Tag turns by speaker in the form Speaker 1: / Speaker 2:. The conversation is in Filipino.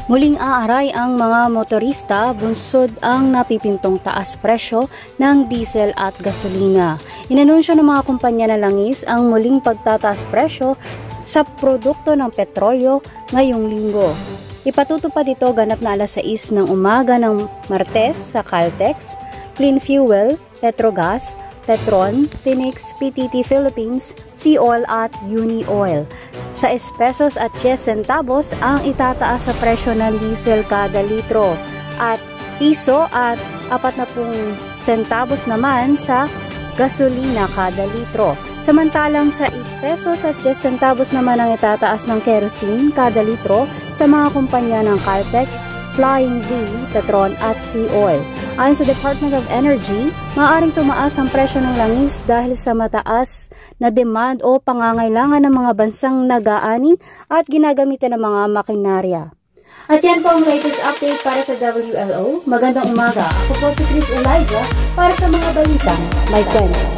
Speaker 1: Muling aaray ang mga motorista bunsod ang napipintong taas presyo ng diesel at gasolina. Inanunsyo ng mga kumpanya na langis ang muling pagtataas presyo sa produkto ng petrolyo ngayong linggo. Ipatutupad ito ganap na alas 6 ng umaga ng Martes sa Caltex, Clean Fuel, Petrogas, Petron, Phoenix, PTT Philippines, Sea-Oil at Uni-Oil. Sa pesos at 10 centavos ang itataas sa presyo ng diesel kada litro at piso at 40 centavos naman sa gasolina kada litro. Samantalang sa pesos at 10 centavos naman ang itataas ng kerosene kada litro sa mga kumpanya ng Caltex, Flying V, Petron at Sea-Oil. Ayon sa Department of Energy, maaaring tumaas ang presyo ng langis dahil sa mataas na demand o pangangailangan ng mga bansang nag-aani at ginagamitan ng mga makinarya. At yan po ang latest update para sa WLO. Magandang umaga. Ako po si Chris Elijah para sa mga balitang may kwento.